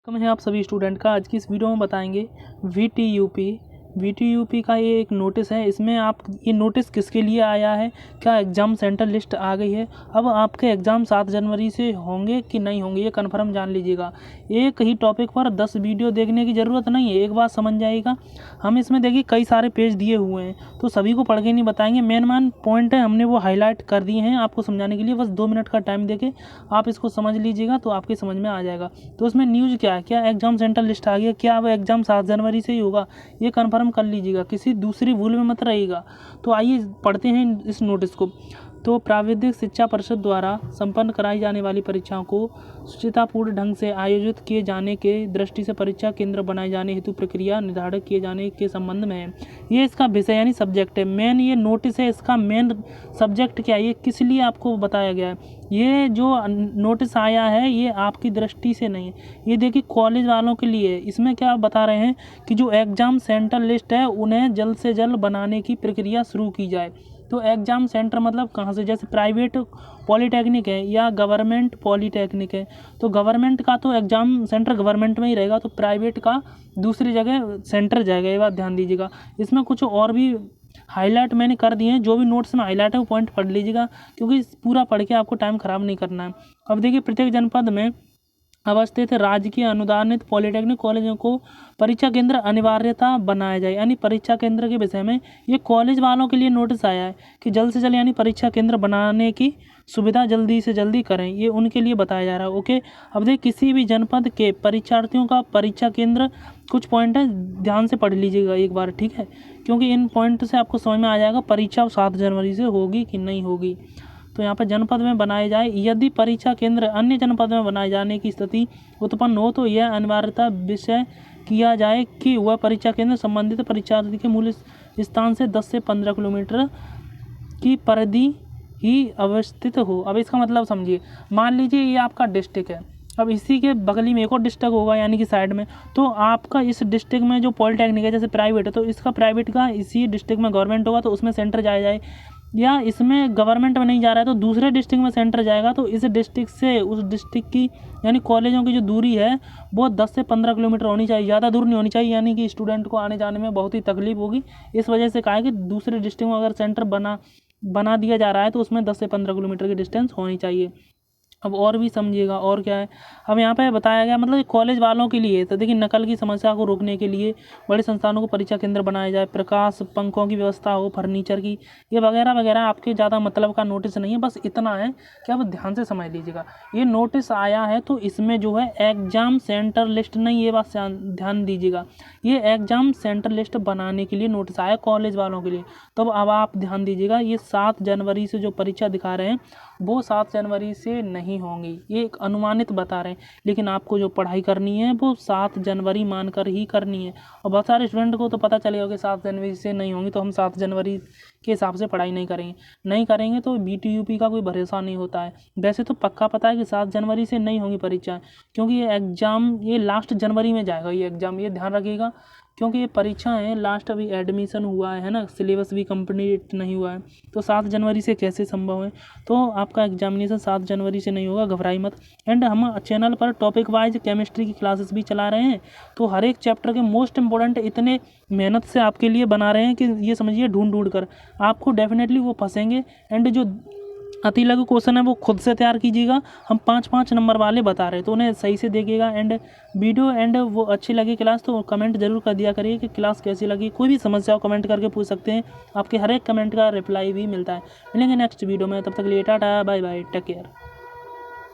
Welcome है आप सभी स्टूडेंट का। आज की इस वीडियो में बताएंगे वीटीयूपी का ये एक नोटिस है। इसमें आप ये नोटिस किसके लिए आया है, क्या एग्ज़ाम सेंटर लिस्ट आ गई है। अब आपके एग्ज़ाम 7 जनवरी से होंगे कि नहीं होंगे ये कन्फर्म जान लीजिएगा। एक ही टॉपिक पर 10 वीडियो देखने की ज़रूरत नहीं है, एक बात समझ जाइएगा। हम इसमें देखिए कई सारे पेज दिए हुए हैं तो सभी को पढ़ के नहीं बताएंगे। मेन पॉइंट है हमने वो हाईलाइट कर दिए हैं आपको समझाने के लिए। बस 2 मिनट का टाइम देके आप इसको समझ लीजिएगा तो आपके समझ में आ जाएगा। तो उसमें न्यूज़ क्या है, क्या एग्ज़ाम सेंटर लिस्ट आ गया, क्या वो एग्ज़ाम 7 जनवरी से ही होगा, ये कन्फर्म कर लीजिएगा, किसी दूसरी भूल में मत रहिएगा। तो आइए पढ़ते हैं इस नोटिस को। तो प्राविधिक शिक्षा परिषद द्वारा संपन्न कराई जाने वाली परीक्षाओं को सुचितापूर्ण ढंग से आयोजित किए जाने के दृष्टि से परीक्षा केंद्र बनाए जाने हेतु प्रक्रिया निर्धारित किए जाने के संबंध में है। ये इसका विषय यानी सब्जेक्ट है। मेन ये नोटिस है, इसका मेन सब्जेक्ट क्या है, ये किस लिए आपको बताया गया है। ये जो नोटिस आया है ये आपकी दृष्टि से नहीं है, ये देखिए कॉलेज वालों के लिए। इसमें क्या बता रहे हैं कि जो एग्ज़ाम सेंटर लिस्ट है उन्हें जल्द से जल्द बनाने की प्रक्रिया शुरू की जाए। तो एग्ज़ाम सेंटर मतलब कहाँ से, जैसे प्राइवेट पॉलीटेक्निक है या गवर्नमेंट पॉलीटेक्निक है, तो गवर्नमेंट का तो एग्ज़ाम सेंटर गवर्नमेंट में ही रहेगा, तो प्राइवेट का दूसरी जगह सेंटर जाएगा। ये बात ध्यान दीजिएगा। इसमें कुछ और भी हाईलाइट मैंने कर दिए हैं, जो भी नोट्स में हाईलाइट है वो पॉइंट पढ़ लीजिएगा, क्योंकि पूरा पढ़ के आपको टाइम ख़राब नहीं करना है। अब देखिए प्रत्येक जनपद में अवस्थित राजकीय अनुदानित पॉलीटेक्निक कॉलेजों को परीक्षा केंद्र अनिवार्यता बनाया जाए। यानी परीक्षा केंद्र के विषय में ये कॉलेज वालों के लिए नोटिस आया है कि जल्द से जल्द यानी परीक्षा केंद्र बनाने की सुविधा जल्दी से जल्दी करें, ये उनके लिए बताया जा रहा है। ओके, अब देखिए किसी भी जनपद के परीक्षार्थियों का परीक्षा केंद्र, कुछ पॉइंट है ध्यान से पढ़ लीजिएगा एक बार, ठीक है, क्योंकि इन पॉइंट से आपको समझ में आ जाएगा परीक्षा 7 जनवरी से होगी कि नहीं होगी। तो यहाँ पर जनपद में बनाए जाए, यदि परीक्षा केंद्र अन्य जनपद में बनाए जाने की स्थिति उत्पन्न हो तो यह अनिवार्यता विषय किया जाए कि वह परीक्षा केंद्र संबंधित परीक्षार्थी के मूल स्थान से 10 से 15 किलोमीटर की परिधि ही अवस्थित हो। अब इसका मतलब समझिए, मान लीजिए ये आपका डिस्ट्रिक्ट है, अब इसी के बगली में एक और डिस्ट्रिक्ट होगा यानी कि साइड में, तो आपका इस डिस्ट्रिक्ट में जो पॉलीटेक्निक है जैसे प्राइवेट है तो इसका प्राइवेट का इसी डिस्ट्रिक्ट में गवर्नमेंट होगा तो उसमें सेंटर जाए, या इसमें गवर्नमेंट में नहीं जा रहा है तो दूसरे डिस्ट्रिक्ट में सेंटर जाएगा, तो इस डिस्ट्रिक्ट से उस डिस्ट्रिक्ट की यानी कॉलेजों की जो दूरी है वो 10 से 15 किलोमीटर होनी चाहिए, ज़्यादा दूर नहीं होनी चाहिए, यानी कि स्टूडेंट को आने जाने में बहुत ही तकलीफ होगी। इस वजह से कहा है कि दूसरे डिस्ट्रिक्ट में अगर सेंटर बना दिया जा रहा है तो उसमें 10 से 15 किलोमीटर की डिस्टेंस होनी चाहिए। अब और भी समझिएगा और क्या है। अब यहाँ पे बताया गया मतलब कॉलेज वालों के लिए, तो देखिए नकल की समस्या को रोकने के लिए बड़े संस्थानों को परीक्षा केंद्र बनाया जाए, प्रकाश पंखों की व्यवस्था हो, फर्नीचर की, ये वगैरह वगैरह। आपके ज़्यादा मतलब का नोटिस नहीं है, बस इतना है कि आप ध्यान से समझ लीजिएगा। ये नोटिस आया है तो इसमें जो है एग्ज़ाम सेंटर लिस्ट नहीं, ये बात ध्यान दीजिएगा। ये एग्ज़ाम सेंटर लिस्ट बनाने के लिए नोटिस आया कॉलेज वालों के लिए। तो अब आप ध्यान दीजिएगा, ये 7 जनवरी से जो परीक्षा दिखा रहे हैं वो 7 जनवरी से नहीं होंगी, ये एक अनुमानित बता रहे हैं, लेकिन आपको जो पढ़ाई करनी है वो 7 जनवरी मानकर ही करनी है। और बहुत सारे स्टूडेंट को तो पता चलेगा कि 7 जनवरी से नहीं होंगी तो हम 7 जनवरी के हिसाब से पढ़ाई नहीं करेंगे तो बीटीयूपी का कोई भरोसा नहीं होता है। वैसे तो पक्का पता है कि 7 जनवरी से नहीं होंगी परीक्षाएं, क्योंकि ये एग्ज़ाम ये लास्ट जनवरी में जाएगा ये एग्ज़ाम, ये ध्यान रखिएगा, क्योंकि ये परीक्षाएं लास्ट अभी एडमिशन हुआ है ना, सिलेबस भी कंप्लीट नहीं हुआ है, तो 7 जनवरी से कैसे संभव है। तो आपका एग्जामिनेशन 7 जनवरी से नहीं होगा, घबराई मत। एंड हम चैनल पर टॉपिक वाइज केमिस्ट्री की क्लासेस भी चला रहे हैं, तो हर एक चैप्टर के मोस्ट इंपॉर्टेंट इतने मेहनत से आपके लिए बना रहे हैं कि ये समझिए ढूंढ कर आपको डेफिनेटली वो फंसेंगे। एंड जो अति लघु क्वेश्चन है वो खुद से तैयार कीजिएगा, हम 5-5 नंबर वाले बता रहे हैं तो उन्हें सही से देखिएगा। एंड वीडियो एंड वो अच्छी लगी क्लास तो कमेंट जरूर कर दिया करिए कि क्लास कैसी लगी। कोई भी समस्या हो कमेंट करके पूछ सकते हैं, आपके हर एक कमेंट का रिप्लाई भी मिलता है। मिलेंगे नेक्स्ट वीडियो में, तब तक के लिए tata bye bye, take care.